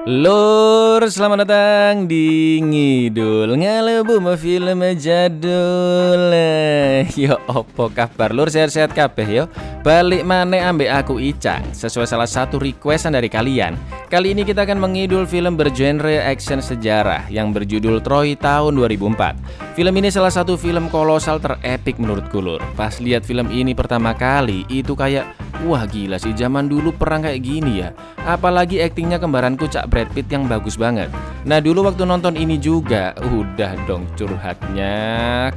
Lur, selamat datang di Ngidul Ngalebu film jadul. Yo opo kabar lur, sehat-sehat kabeh yo. Balik maneh ambek aku Icang sesuai salah satu requestan dari kalian. Kali ini kita akan mengidul film bergenre action sejarah yang berjudul Troy tahun 2004. Film ini salah satu film kolosal terepik menurutku lur. Pas lihat film ini pertama kali itu kayak wah gila sih, zaman dulu perang kayak gini ya. Apalagi aktingnya kembaranku Cak Brad Pitt yang bagus banget. Nah dulu waktu nonton ini juga udah dong curhatnya.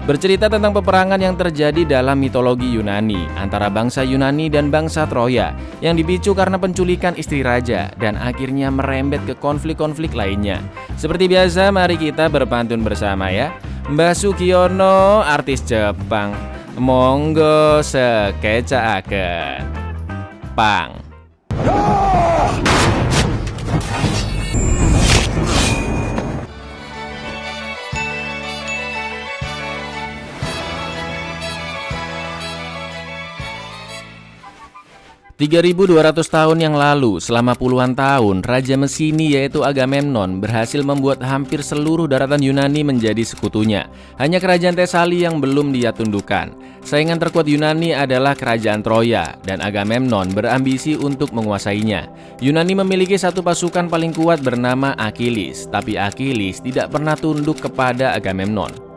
Bercerita tentang peperangan yang terjadi dalam mitologi Yunani antara bangsa Yunani dan bangsa Troya yang dipicu karena penculikan istri raja dan akhirnya merembet ke konflik-konflik lainnya. Seperti biasa mari kita berpantun bersama ya. Mbah Sugiono artis Jepang, monggo sekecaaken pang. 3200 tahun yang lalu, selama puluhan tahun, Raja Mesini yaitu Agamemnon berhasil membuat hampir seluruh daratan Yunani menjadi sekutunya. Hanya kerajaan Tesali yang belum dia tundukkan. Saingan terkuat Yunani adalah kerajaan Troya, dan Agamemnon berambisi untuk menguasainya. Yunani memiliki satu pasukan paling kuat bernama Achilles, tapi Achilles tidak pernah tunduk kepada Agamemnon.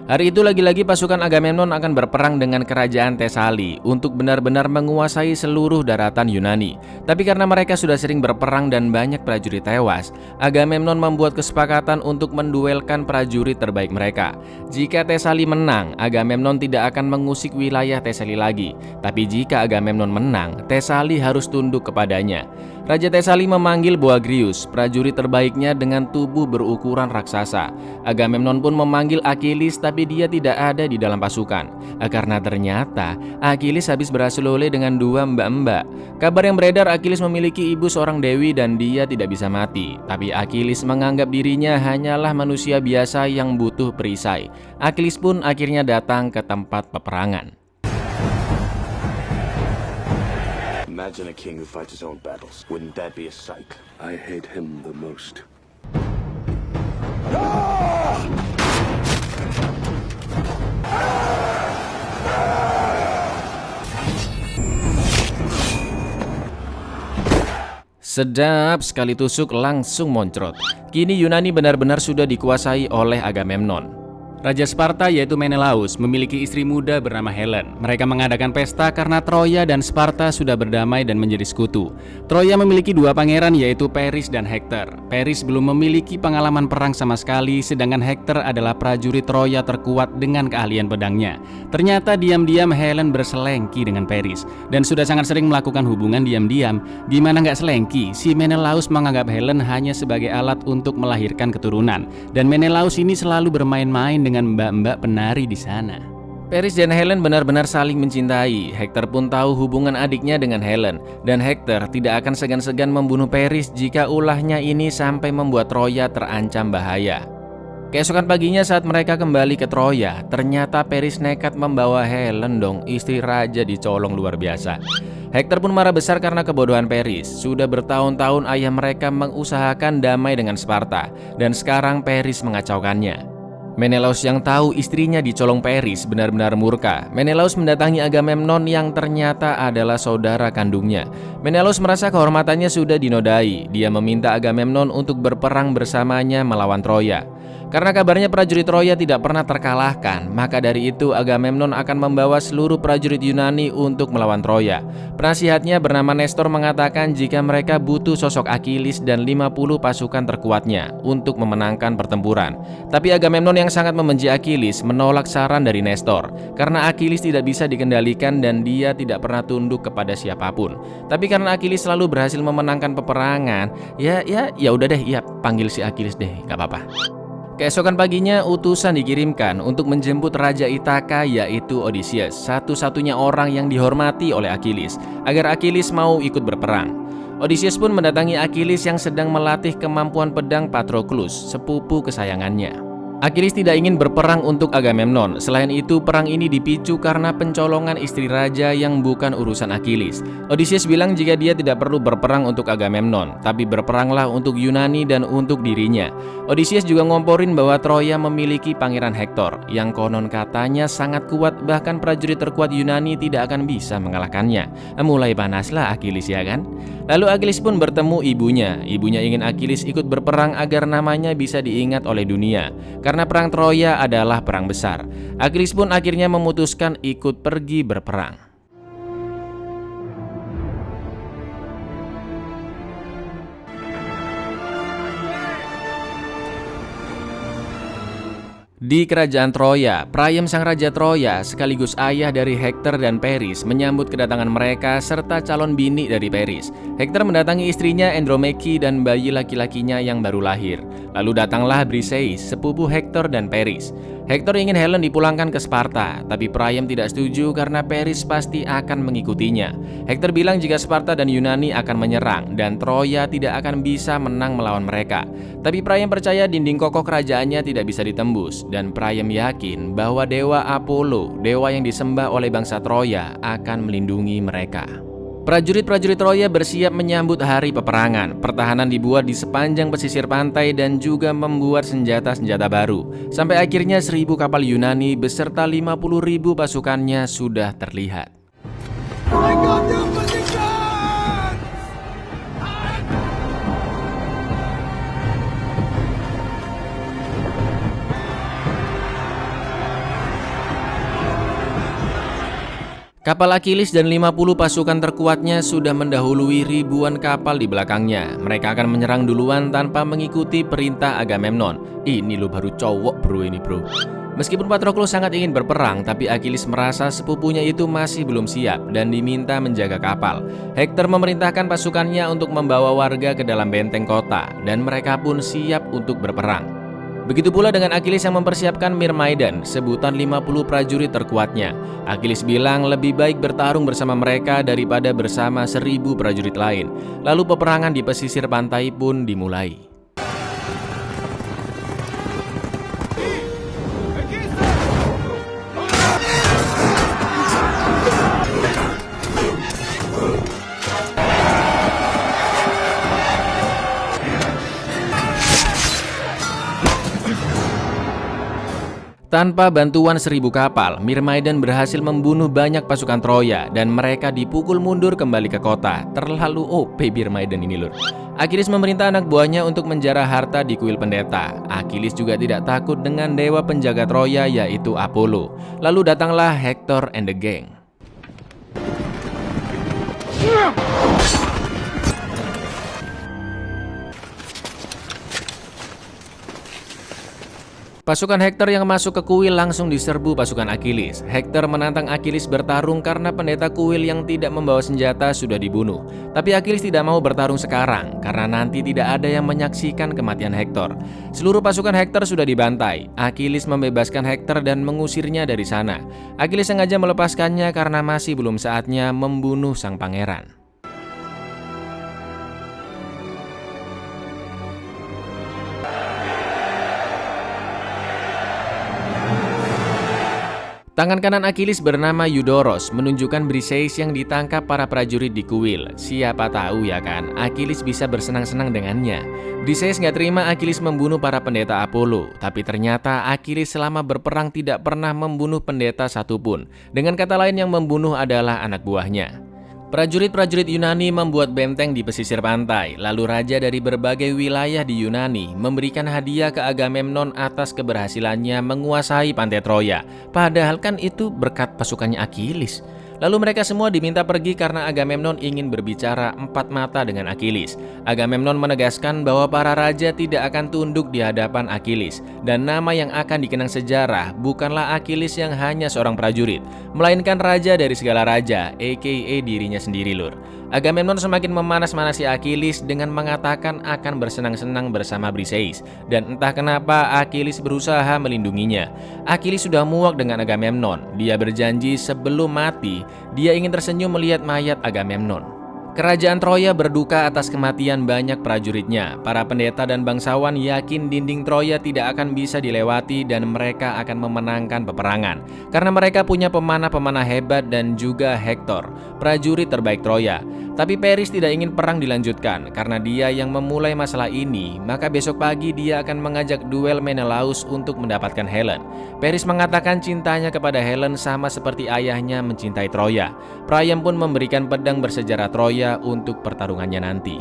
Hari itu lagi-lagi pasukan Agamemnon akan berperang dengan kerajaan Tesali untuk benar-benar menguasai seluruh daratan Yunani. Tapi karena mereka sudah sering berperang dan banyak prajurit tewas, Agamemnon membuat kesepakatan untuk menduelkan prajurit terbaik mereka. Jika Tesali menang, Agamemnon tidak akan mengusik wilayah Tesali lagi. Tapi jika Agamemnon menang, Tesali harus tunduk kepadanya. Raja Tesali memanggil Boagrius, prajurit terbaiknya dengan tubuh berukuran raksasa. Agamemnon pun memanggil Achilles, tapi dia tidak ada di dalam pasukan. Karena ternyata Achilles habis berhasil oleh dengan dua mbak-mbak. Kabar yang beredar Achilles memiliki ibu seorang dewi dan dia tidak bisa mati. Tapi Achilles menganggap dirinya hanyalah manusia biasa yang butuh perisai. Achilles pun akhirnya datang ke tempat peperangan. Imagine a king who fights his own battles. Wouldn't that be a sight? I hate him the most. Sedap sekali tusuk langsung moncrot. Kini Yunani benar-benar sudah dikuasai oleh Agamemnon. Raja Sparta yaitu Menelaus memiliki istri muda bernama Helen. Mereka mengadakan pesta karena Troya dan Sparta sudah berdamai dan menjadi sekutu. Troya memiliki dua pangeran yaitu Paris dan Hector. Paris belum memiliki pengalaman perang sama sekali, sedangkan Hector adalah prajurit Troya terkuat dengan keahlian pedangnya. Ternyata diam-diam Helen berselengki dengan Paris dan sudah sangat sering melakukan hubungan diam-diam. Gimana nggak selengki? Si Menelaus menganggap Helen hanya sebagai alat untuk melahirkan keturunan, dan Menelaus ini selalu bermain-main dengan mbak-mbak penari di sana. Paris dan Helen benar-benar saling mencintai. Hector pun tahu hubungan adiknya dengan Helen, dan Hector tidak akan segan-segan membunuh Paris jika ulahnya ini sampai membuat Troya terancam bahaya. Keesokan paginya saat mereka kembali ke Troya, ternyata Paris nekat membawa Helen dong, istri raja dicolong luar biasa. Hector pun marah besar karena kebodohan Paris. Sudah bertahun-tahun ayah mereka mengusahakan damai dengan Sparta, dan sekarang Paris mengacaukannya. Menelaus yang tahu istrinya dicolong Paris benar-benar murka. Menelaus mendatangi Agamemnon yang ternyata adalah saudara kandungnya. Menelaus merasa kehormatannya sudah dinodai. Dia meminta Agamemnon untuk berperang bersamanya melawan Troya. Karena kabarnya prajurit Troya tidak pernah terkalahkan, maka dari itu Agamemnon akan membawa seluruh prajurit Yunani untuk melawan Troya. Penasihatnya bernama Nestor mengatakan jika mereka butuh sosok Achilles dan 50 pasukan terkuatnya untuk memenangkan pertempuran. Tapi Agamemnon yang sangat membenci Achilles menolak saran dari Nestor karena Achilles tidak bisa dikendalikan dan dia tidak pernah tunduk kepada siapapun. Tapi karena Achilles selalu berhasil memenangkan peperangan, ya udah deh, ya panggil si Achilles deh, gak apa-apa. Keesokan paginya utusan dikirimkan untuk menjemput Raja Ithaka yaitu Odysseus, satu-satunya orang yang dihormati oleh Achilles, agar Achilles mau ikut berperang. Odysseus pun mendatangi Achilles yang sedang melatih kemampuan pedang Patroclus, sepupu kesayangannya. Achilles tidak ingin berperang untuk Agamemnon. Selain itu, perang ini dipicu karena pencolongan istri raja yang bukan urusan Achilles. Odysseus bilang jika dia tidak perlu berperang untuk Agamemnon, tapi berperanglah untuk Yunani dan untuk dirinya. Odysseus juga ngomporin bahwa Troya memiliki pangeran Hektor, yang konon katanya sangat kuat, bahkan prajurit terkuat Yunani tidak akan bisa mengalahkannya. Mulai panaslah Achilles, ya kan? Lalu Achilles pun bertemu ibunya. Ibunya ingin Achilles ikut berperang agar namanya bisa diingat oleh dunia. Karena perang Troya adalah perang besar. Achilles pun akhirnya memutuskan ikut pergi berperang. Di kerajaan Troya, Priam sang raja Troya sekaligus ayah dari Hektor dan Paris menyambut kedatangan mereka serta calon bini dari Paris. Hektor mendatangi istrinya Andromache dan bayi laki-lakinya yang baru lahir. Lalu datanglah Briseis, sepupu Hektor dan Paris. Hektor ingin Helen dipulangkan ke Sparta, tapi Priam tidak setuju karena Paris pasti akan mengikutinya. Hektor bilang jika Sparta dan Yunani akan menyerang dan Troya tidak akan bisa menang melawan mereka. Tapi Priam percaya dinding kokoh kerajaannya tidak bisa ditembus, dan Priam yakin bahwa dewa Apollo, dewa yang disembah oleh bangsa Troya, akan melindungi mereka. Prajurit-prajurit Troya bersiap menyambut hari peperangan. Pertahanan dibuat di sepanjang pesisir pantai dan juga membuat senjata-senjata baru. Sampai akhirnya 1.000 kapal Yunani beserta 50.000 pasukannya sudah terlihat. Kapal Achilles dan 50 pasukan terkuatnya sudah mendahului ribuan kapal di belakangnya. Mereka akan menyerang duluan tanpa mengikuti perintah Agamemnon. Ini lo baru cowok bro ini bro. Meskipun Patroclus sangat ingin berperang, tapi Achilles merasa sepupunya itu masih belum siap dan diminta menjaga kapal. Hektor memerintahkan pasukannya untuk membawa warga ke dalam benteng kota dan mereka pun siap untuk berperang. Begitu pula dengan Achilles yang mempersiapkan Myrmidon, sebutan 50 prajurit terkuatnya. Achilles bilang lebih baik bertarung bersama mereka daripada bersama 1.000 prajurit lain. Lalu peperangan di pesisir pantai pun dimulai. Tanpa bantuan 1.000 kapal, Myrmidon berhasil membunuh banyak pasukan Troya dan mereka dipukul mundur kembali ke kota. Terlalu OP Myrmidon ini lur. Achilles memerintah anak buahnya untuk menjarah harta di kuil pendeta. Achilles juga tidak takut dengan dewa penjaga Troya yaitu Apollo. Lalu datanglah Hector and the gang. Pasukan Hektor yang masuk ke kuil langsung diserbu pasukan Achilles. Hektor menantang Achilles bertarung karena pendeta kuil yang tidak membawa senjata sudah dibunuh. Tapi Achilles tidak mau bertarung sekarang karena nanti tidak ada yang menyaksikan kematian Hektor. Seluruh pasukan Hektor sudah dibantai. Achilles membebaskan Hektor dan mengusirnya dari sana. Achilles sengaja melepaskannya karena masih belum saatnya membunuh sang pangeran. Tangan kanan Achilles bernama Eudoros menunjukkan Briseis yang ditangkap para prajurit di kuil. Siapa tahu ya kan, Achilles bisa bersenang-senang dengannya. Briseis nggak terima Achilles membunuh para pendeta Apollo, tapi ternyata Achilles selama berperang tidak pernah membunuh pendeta satupun. Dengan kata lain yang membunuh adalah anak buahnya. Prajurit-prajurit Yunani membuat benteng di pesisir pantai, lalu raja dari berbagai wilayah di Yunani memberikan hadiah ke Agamemnon atas keberhasilannya menguasai pantai Troya. Padahal kan itu berkat pasukannya Achilles. Lalu mereka semua diminta pergi karena Agamemnon ingin berbicara empat mata dengan Achilles. Agamemnon menegaskan bahwa para raja tidak akan tunduk di hadapan Achilles. Dan nama yang akan dikenang sejarah bukanlah Achilles yang hanya seorang prajurit, melainkan raja dari segala raja, aka dirinya sendiri lur. Agamemnon semakin memanas-manasi Achilles dengan mengatakan akan bersenang-senang bersama Briseis. Dan entah kenapa Achilles berusaha melindunginya. Achilles sudah muak dengan Agamemnon. Dia berjanji sebelum mati, dia ingin tersenyum melihat mayat Agamemnon. Kerajaan Troya berduka atas kematian banyak prajuritnya. Para pendeta dan bangsawan yakin dinding Troya tidak akan bisa dilewati dan mereka akan memenangkan peperangan. Karena mereka punya pemanah-pemanah hebat dan juga Hektor, prajurit terbaik Troya. Tapi Paris tidak ingin perang dilanjutkan karena dia yang memulai masalah ini. Maka besok pagi dia akan mengajak duel Menelaus untuk mendapatkan Helen. Paris mengatakan cintanya kepada Helen sama seperti ayahnya mencintai Troya. Priam pun memberikan pedang bersejarah Troya untuk pertarungannya nanti.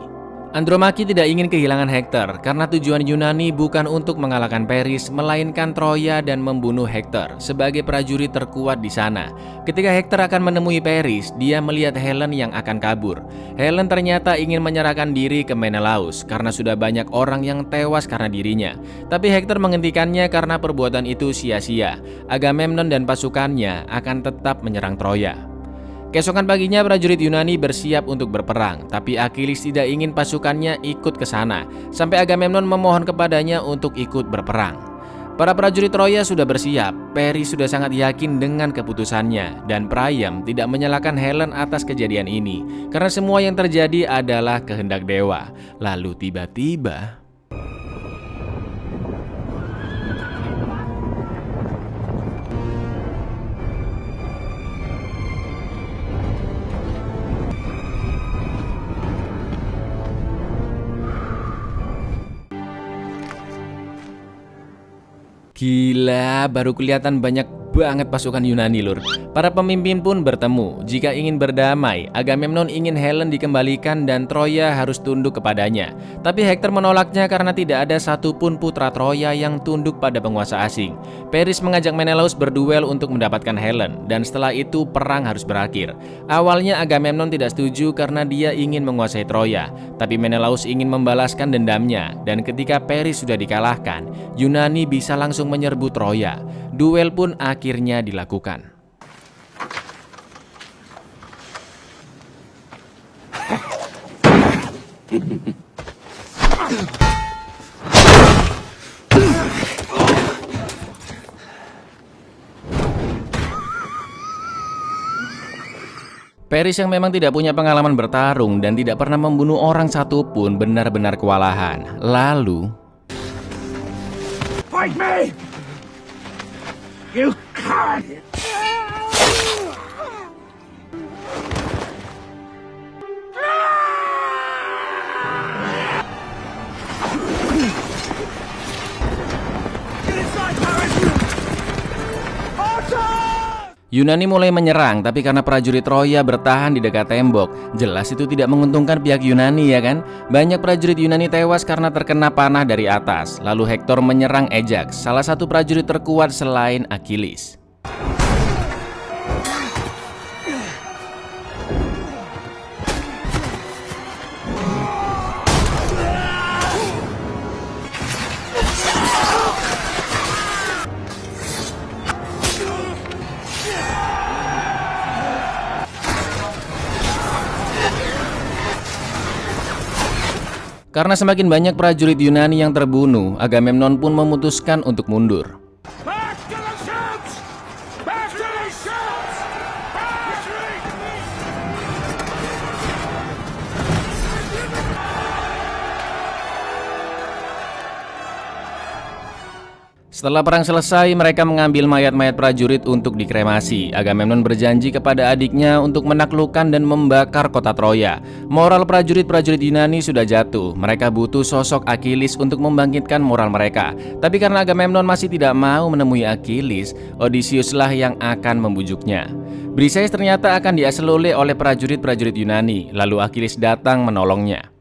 Andromache tidak ingin kehilangan Hektor karena tujuan Yunani bukan untuk mengalahkan Paris melainkan Troya dan membunuh Hektor sebagai prajurit terkuat di sana. Ketika Hektor akan menemui Paris, dia melihat Helen yang akan kabur. Helen ternyata ingin menyerahkan diri ke Menelaus karena sudah banyak orang yang tewas karena dirinya. Tapi Hektor menghentikannya karena perbuatan itu sia-sia. Agamemnon dan pasukannya akan tetap menyerang Troya. Keesokan paginya prajurit Yunani bersiap untuk berperang, tapi Achilles tidak ingin pasukannya ikut ke sana, sampai Agamemnon memohon kepadanya untuk ikut berperang. Para prajurit Troya sudah bersiap, Paris sudah sangat yakin dengan keputusannya, dan Priam tidak menyalahkan Helen atas kejadian ini, karena semua yang terjadi adalah kehendak dewa. Lalu tiba-tiba... Gila, baru kelihatan banyak banget pasukan Yunani lur. Para pemimpin pun bertemu. Jika ingin berdamai, Agamemnon ingin Helen dikembalikan dan Troya harus tunduk kepadanya. Tapi Hektor menolaknya karena tidak ada satupun putra Troya yang tunduk pada penguasa asing. Paris mengajak Menelaus berduel untuk mendapatkan Helen, dan setelah itu perang harus berakhir. Awalnya Agamemnon tidak setuju karena dia ingin menguasai Troya, tapi Menelaus ingin membalaskan dendamnya, dan ketika Paris sudah dikalahkan, Yunani bisa langsung menyerbu Troya. Duel pun akhirnya dilakukan. Paris yang memang tidak punya pengalaman bertarung dan tidak pernah membunuh orang satupun benar-benar kewalahan. Lalu... Fight me! You can't! Yunani mulai menyerang, tapi karena prajurit Troya bertahan di dekat tembok, jelas itu tidak menguntungkan pihak Yunani ya kan? Banyak prajurit Yunani tewas karena terkena panah dari atas. Lalu Hektor menyerang Ajax, salah satu prajurit terkuat selain Achilles. Karena semakin banyak prajurit Yunani yang terbunuh, Agamemnon pun memutuskan untuk mundur. Back to the ships! Back to the ships! Setelah perang selesai, mereka mengambil mayat-mayat prajurit untuk dikremasi. Agamemnon berjanji kepada adiknya untuk menaklukkan dan membakar kota Troya. Moral prajurit-prajurit Yunani sudah jatuh. Mereka butuh sosok Achilles untuk membangkitkan moral mereka. Tapi karena Agamemnon masih tidak mau menemui Achilles, Odysseuslah yang akan membujuknya. Briseis ternyata akan diaselole oleh prajurit-prajurit Yunani. Lalu Achilles datang menolongnya.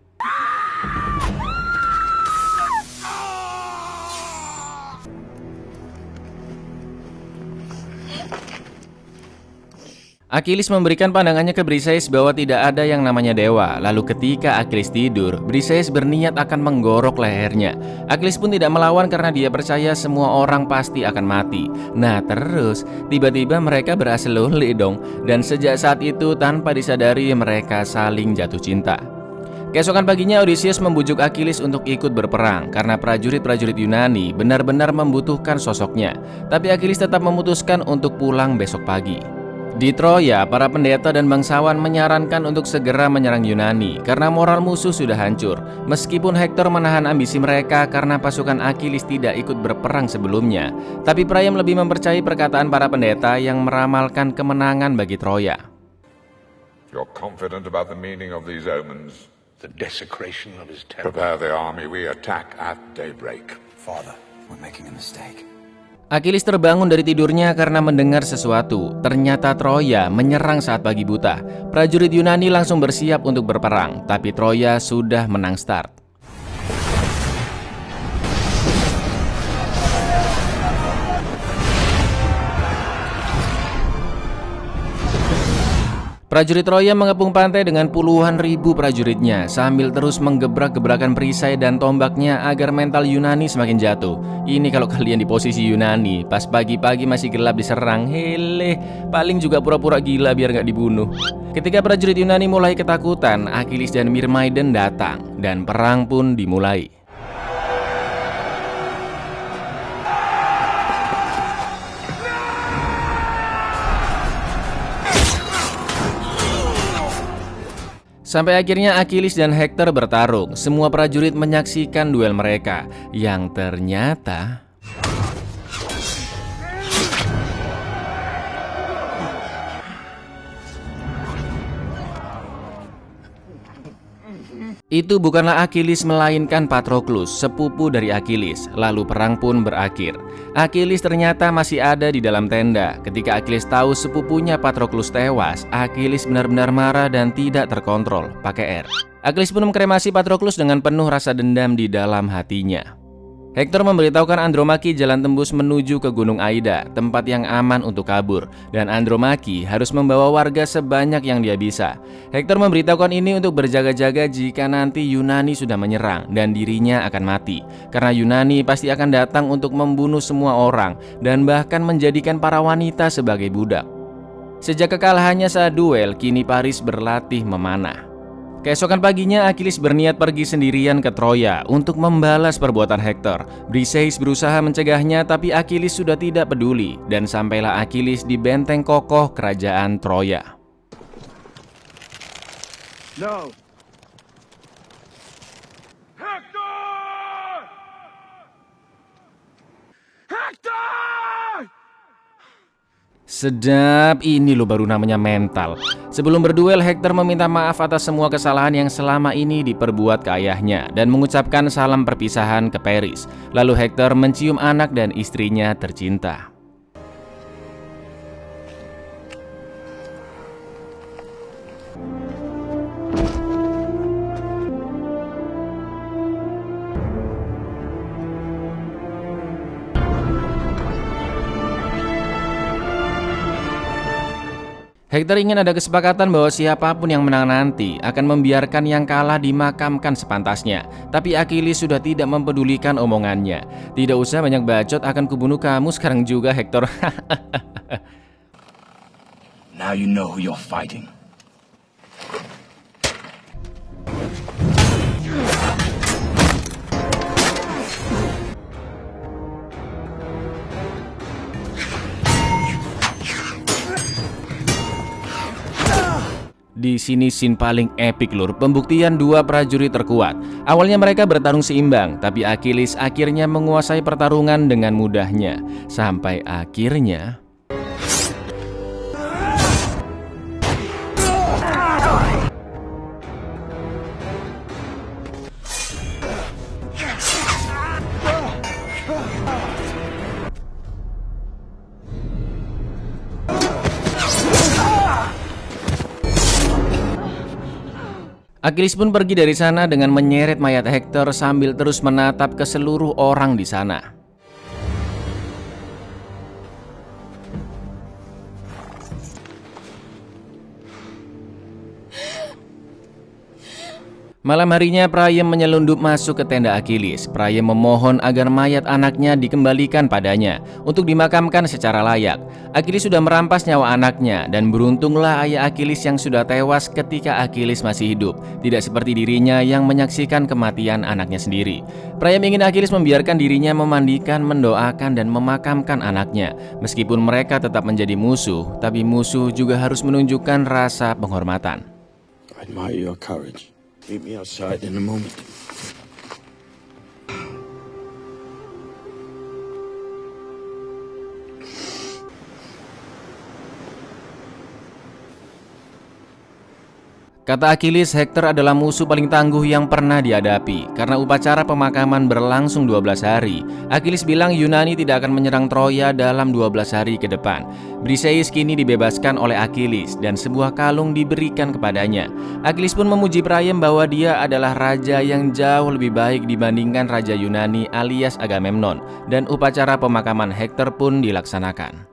Achilles memberikan pandangannya ke Briseis bahwa tidak ada yang namanya dewa. Lalu ketika Achilles tidur, Briseis berniat akan menggorok lehernya. Achilles pun tidak melawan karena dia percaya semua orang pasti akan mati. Nah terus, tiba-tiba mereka berasal-loli dong. Dan sejak saat itu tanpa disadari mereka saling jatuh cinta. Keesokan paginya Odysseus membujuk Achilles untuk ikut berperang karena prajurit-prajurit Yunani benar-benar membutuhkan sosoknya. Tapi Achilles tetap memutuskan untuk pulang besok pagi. Di Troya, para pendeta dan bangsawan menyarankan untuk segera menyerang Yunani karena moral musuh sudah hancur. Meskipun Hektor menahan ambisi mereka karena pasukan Achilles tidak ikut berperang sebelumnya, tapi Priam lebih mempercayai perkataan para pendeta yang meramalkan kemenangan bagi Troya. You're confident about the meaning of these omens? The desecration of his temple. Prepare the army, we attack at daybreak. Father, we're making a mistake. Achilles terbangun dari tidurnya karena mendengar sesuatu. Ternyata Troya menyerang saat pagi buta. Prajurit Yunani langsung bersiap untuk berperang, tapi Troya sudah menang start. Prajurit Troya mengepung pantai dengan puluhan ribu prajuritnya sambil terus menggebrak-gebrakan perisai dan tombaknya agar mental Yunani semakin jatuh. Ini kalau kalian di posisi Yunani, pas pagi-pagi masih gelap diserang, hele, paling juga pura-pura gila biar nggak dibunuh. Ketika prajurit Yunani mulai ketakutan, Achilles dan Myrmidon datang dan perang pun dimulai. Sampai akhirnya Achilles dan Hektor bertarung. Semua prajurit menyaksikan duel mereka, yang ternyata itu bukanlah Achilles melainkan Patroclus, sepupu dari Achilles. Lalu perang pun berakhir. Achilles ternyata masih ada di dalam tenda. Ketika Achilles tahu sepupunya Patroclus tewas, Achilles benar-benar marah dan tidak terkontrol. Pakai R. Achilles pun mengkremasi Patroclus dengan penuh rasa dendam di dalam hatinya. Hektor memberitahukan Andromache jalan tembus menuju ke Gunung Aida, tempat yang aman untuk kabur, dan Andromache harus membawa warga sebanyak yang dia bisa. Hektor memberitahukan ini untuk berjaga-jaga jika nanti Yunani sudah menyerang dan dirinya akan mati, karena Yunani pasti akan datang untuk membunuh semua orang dan bahkan menjadikan para wanita sebagai budak. Sejak kekalahannya saat duel, kini Paris berlatih memanah. Keesokan paginya, Achilles berniat pergi sendirian ke Troya untuk membalas perbuatan Hektor. Briseis berusaha mencegahnya, tapi Achilles sudah tidak peduli, dan sampailah Achilles di benteng kokoh kerajaan Troya. No. Hector! Hector! Sedap, ini loh baru namanya mental. Sebelum berduel, Hektor meminta maaf atas semua kesalahan yang selama ini diperbuat ke ayahnya dan mengucapkan salam perpisahan ke Paris. Lalu Hektor mencium anak dan istrinya tercinta. Hektor ingin ada kesepakatan bahwa siapapun yang menang nanti akan membiarkan yang kalah dimakamkan sepantasnya. Tapi Achilles sudah tidak mempedulikan omongannya. Tidak usah banyak bacot, akan kubunuh kamu sekarang juga, Hektor. Now you know who you're fighting. Di sini scene paling epic lur, pembuktian dua prajurit terkuat. Awalnya mereka bertarung seimbang, tapi Achilles akhirnya menguasai pertarungan dengan mudahnya. Sampai akhirnya Achilles pun pergi dari sana dengan menyeret mayat Hektor sambil terus menatap ke seluruh orang di sana. Malam harinya Priam menyelundup masuk ke tenda Achilles. Priam memohon agar mayat anaknya dikembalikan padanya untuk dimakamkan secara layak. Achilles sudah merampas nyawa anaknya dan beruntunglah ayah Achilles yang sudah tewas ketika Achilles masih hidup, tidak seperti dirinya yang menyaksikan kematian anaknya sendiri. Priam ingin Achilles membiarkan dirinya memandikan, mendoakan dan memakamkan anaknya. Meskipun mereka tetap menjadi musuh, tapi musuh juga harus menunjukkan rasa penghormatan. I admire your courage. Meet me outside in a moment. Kata Achilles, Hector adalah musuh paling tangguh yang pernah dihadapi. Karena upacara pemakaman berlangsung 12 hari, Achilles bilang Yunani tidak akan menyerang Troya dalam 12 hari ke depan. Briseis kini dibebaskan oleh Achilles dan sebuah kalung diberikan kepadanya. Achilles pun memuji Priam bahwa dia adalah raja yang jauh lebih baik dibandingkan raja Yunani alias Agamemnon, dan upacara pemakaman Hector pun dilaksanakan.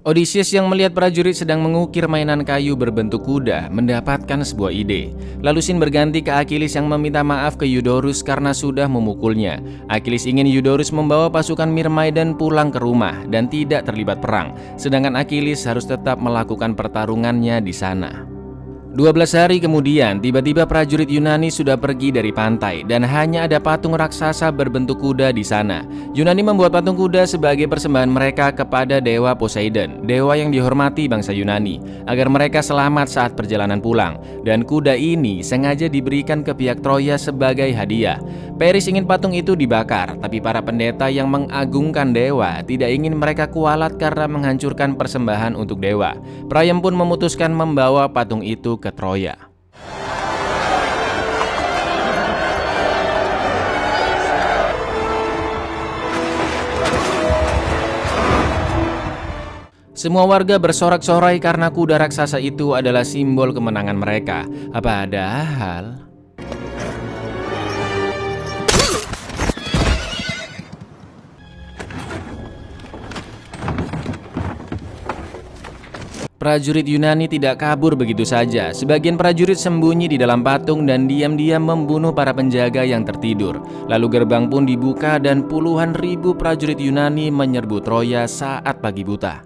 Odysseus yang melihat prajurit sedang mengukir mainan kayu berbentuk kuda mendapatkan sebuah ide. Lalu Sin berganti ke Achilles yang meminta maaf ke Eudorus karena sudah memukulnya. Achilles ingin Eudorus membawa pasukan Myrmidon pulang ke rumah dan tidak terlibat perang, sedangkan Achilles harus tetap melakukan pertarungannya di sana. 12 hari kemudian, tiba-tiba prajurit Yunani sudah pergi dari pantai dan hanya ada patung raksasa berbentuk kuda di sana. Yunani membuat patung kuda sebagai persembahan mereka kepada dewa Poseidon, dewa yang dihormati bangsa Yunani, agar mereka selamat saat perjalanan pulang. Dan kuda ini sengaja diberikan ke pihak Troya sebagai hadiah. Paris ingin patung itu dibakar, tapi para pendeta yang mengagungkan dewa tidak ingin mereka kualat karena menghancurkan persembahan untuk dewa. Priam pun memutuskan membawa patung itu ke Troya. Semua warga bersorak-sorai karena kuda raksasa itu adalah simbol kemenangan mereka. Padahal prajurit Yunani tidak kabur begitu saja. Sebagian prajurit sembunyi di dalam patung dan diam-diam membunuh para penjaga yang tertidur. Lalu gerbang pun dibuka dan puluhan ribu prajurit Yunani menyerbu Troya saat pagi buta.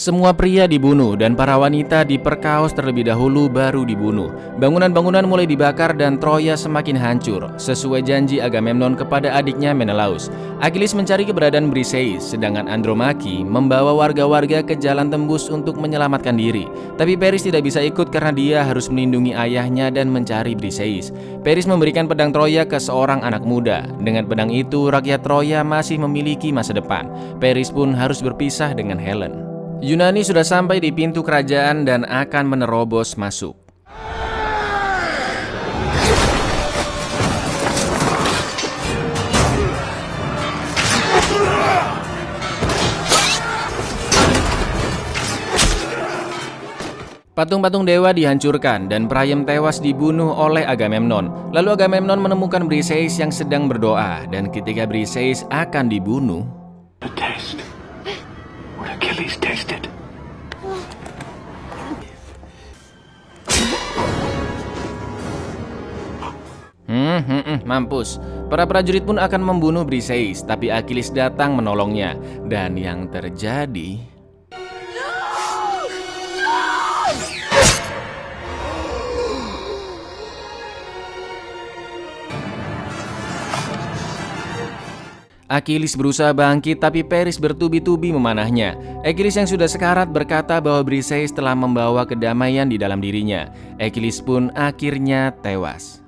Semua pria dibunuh dan para wanita diperkaos terlebih dahulu baru dibunuh. Bangunan-bangunan mulai dibakar dan Troya semakin hancur, sesuai janji Agamemnon kepada adiknya Menelaus. Achilles mencari keberadaan Briseis, sedangkan Andromache membawa warga-warga ke jalan tembus untuk menyelamatkan diri. Tapi Paris tidak bisa ikut karena dia harus melindungi ayahnya dan mencari Briseis. Paris memberikan pedang Troya ke seorang anak muda. Dengan pedang itu, rakyat Troya masih memiliki masa depan. Paris pun harus berpisah dengan Helen. Yunani sudah sampai di pintu kerajaan dan akan menerobos masuk. Patung-patung dewa dihancurkan dan Priam tewas dibunuh oleh Agamemnon. Lalu Agamemnon menemukan Briseis yang sedang berdoa, dan ketika Briseis akan dibunuh, The taste. What Achilles tasted. Mampus. Para prajurit pun akan membunuh Briseis, tapi Achilles datang menolongnya. Dan yang terjadi, Achilles berusaha bangkit, tapi Paris bertubi-tubi memanahnya. Achilles yang sudah sekarat berkata bahwa Briseis telah membawa kedamaian di dalam dirinya. Achilles pun akhirnya tewas.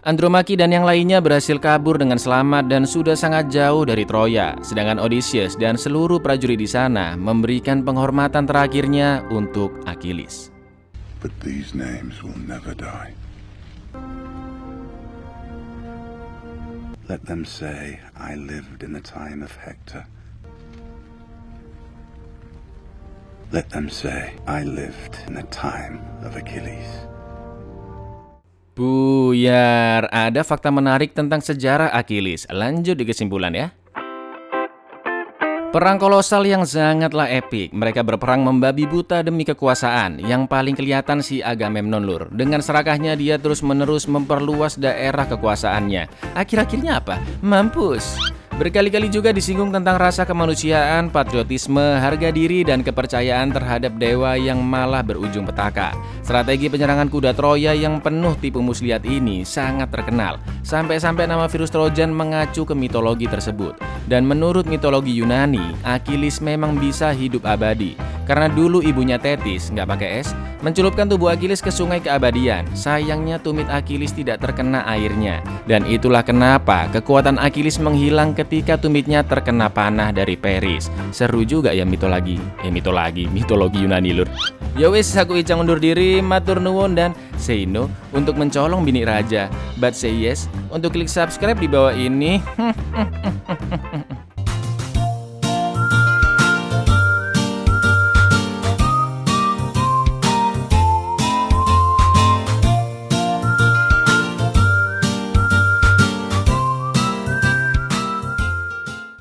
Andromache dan yang lainnya berhasil kabur dengan selamat dan sudah sangat jauh dari Troya. Sedangkan Odysseus dan seluruh prajurit di sana memberikan penghormatan terakhirnya untuk Achilles. But these names will never die. Let them say I lived in the time of Hector. Let them say I lived in the time of Achilles. Buyar, ada fakta menarik tentang sejarah Achilles. Lanjut di kesimpulan ya. Perang kolosal yang sangatlah epik. Mereka berperang membabi buta demi kekuasaan. Yang paling kelihatan si Agamemnon lur. Dengan serakahnya dia terus-menerus memperluas daerah kekuasaannya. Akhir-akhirnya apa? Mampus. Berkali-kali juga disinggung tentang rasa kemanusiaan, patriotisme, harga diri, dan kepercayaan terhadap dewa yang malah berujung petaka. Strategi penyerangan kuda Troya yang penuh tipu muslihat ini sangat terkenal. Sampai-sampai nama virus Trojan mengacu ke mitologi tersebut. Dan menurut mitologi Yunani, Achilles memang bisa hidup abadi. Karena dulu ibunya Thetis, nggak pakai es, mencelupkan tubuh Achilles ke sungai keabadian. Sayangnya tumit Achilles tidak terkena airnya. Dan itulah kenapa kekuatan Achilles menghilang ketika tumitnya terkena panah dari Paris. Seru juga ya mitologi Yunani lur. Ya wis, aku Icang undur diri, matur nuwun dan say no untuk mencolong bini raja, but say yes untuk klik subscribe di bawah ini.